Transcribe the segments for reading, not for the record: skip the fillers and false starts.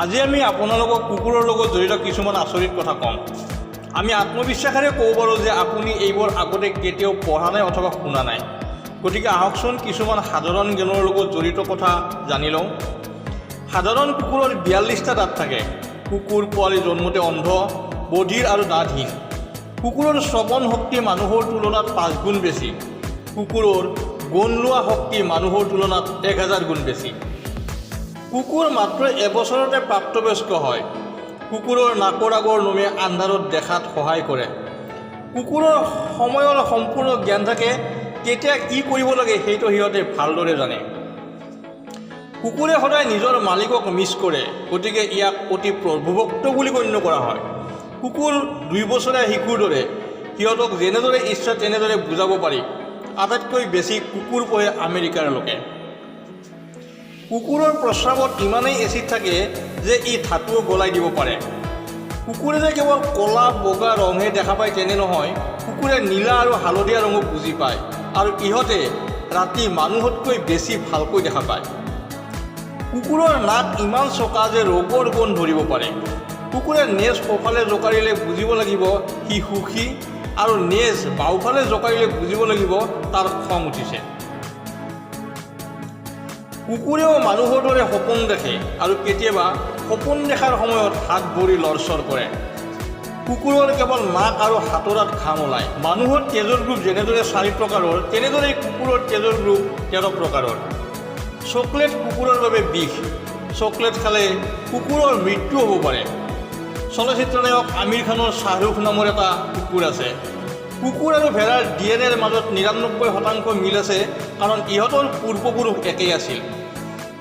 আজি আমি আপোনালোকক কুকুৰৰ লগত জড়িত কিছুমান আচৰিত কথা ক'ম। আমি আত্মবিশ্বাসেৰে ক'ব পাৰোঁ যে আপুনি এইবোৰ আগতে কেতিয়াও পঢ়া নাই অথবা শুনা নাই। গতিকে আহকচোন কিছুমান সাধাৰণ জ্ঞানৰ লগত জড়িত কথা জানি লওঁ। সাধাৰণ কুকুৰৰ 42টা দাঁত থাকে। কুকুৰ পোৱালি জন্মতে অন্ধ, বধিৰ আৰু দাঁতহীন। কুকুৰৰ শ্ৰৱণ শক্তি মানুহৰ তুলনাত 5 গুণ বেছি। কুকুৰৰ গোন্ধ লোৱা শক্তি মানুহৰ তুলনাত 1000 গুণ বেছি। কুকুৰ মাত্ৰ এবছৰতে প্ৰাপ্তবয়স্ক হয়। কুকুৰৰ নাকৰ আগৰ নোমে আন্ধাৰত দেখাত সহায় কৰে। কুকুৰৰ সময়ৰ সম্পূৰ্ণ জ্ঞান থাকে, কেতিয়া কি কৰিব লাগে সেইটো সিহঁতে ভালদৰে জানে। কুকুৰে সদায় নিজৰ মালিকক মিছ কৰে, গতিকে ইয়াক অতি প্ৰভুভক্ত বুলি গণ্য কৰা হয়। কুকুৰ 2 বছৰীয়া শিশুৰ দৰে, সিহঁতক যেনেদৰে ইচ্ছা তেনেদৰে বুজাব পাৰি। আটাইতকৈ বেছি কুকুৰ পোহে আমেৰিকাৰ লোকে। কুকুৰৰ প্ৰস্ৰাৱত ইমানেই এচিড থাকে যে ই ধাতুও গলাই দিব পাৰে। কুকুৰে যে কেৱল ক'লা বগা ৰঙহে দেখা পায় তেনে নহয়, কুকুৰে নীলা আৰু হালধীয়া ৰঙো বুজি পায়, আৰু ইহঁতে ৰাতি মানুহতকৈ বেছি ভালকৈ দেখা পায়। কুকুৰৰ নাক ইমান চোকা যে ৰোগৰ গোন্ধ ধৰিব পাৰে। কুকুৰে নেজ সোঁফালে জোকাৰিলে বুজিব লাগিব সি সুখী, আৰু নেজ বাওঁফালে জোকাৰিলে বুজিব লাগিব তাৰ খং উঠিছে। কুকুৰেও মানুহৰ দৰে সপোন দেখে, আৰু কেতিয়াবা সপোন দেখাৰ সময়ত হাত ভৰি লৰচৰ কৰে। কুকুৰৰ কেৱল নাক আৰু হাতোৰাত ঘাম ওলায়। মানুহৰ তেজৰ গ্ৰুপ যেনেদৰে 4 প্ৰকাৰৰ, তেনেদৰেই কুকুৰৰ তেজৰ গ্ৰুপ 13 প্ৰকাৰৰ। চকলেট কুকুৰৰ বাবে বিষ। চকলেট খালে কুকুৰৰ মৃত্যু হ'ব পাৰে। চলচ্চিত্ৰ নায়ক আমিৰ খানৰ শ্বাহৰুখ নামৰ এটা কুকুৰ আছে। কুকুৰ আৰু ভেড়াৰ DNA-ৰ মাজত 99% মিল আছে, কাৰণ ইহঁতৰ পূৰ্বপুৰুষ একেই আছিল।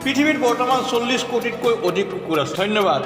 পৃথিৱীত বৰ্তমান 40 কোটিতকৈ অধিক কুকুৰ আছে। ধন্যবাদ।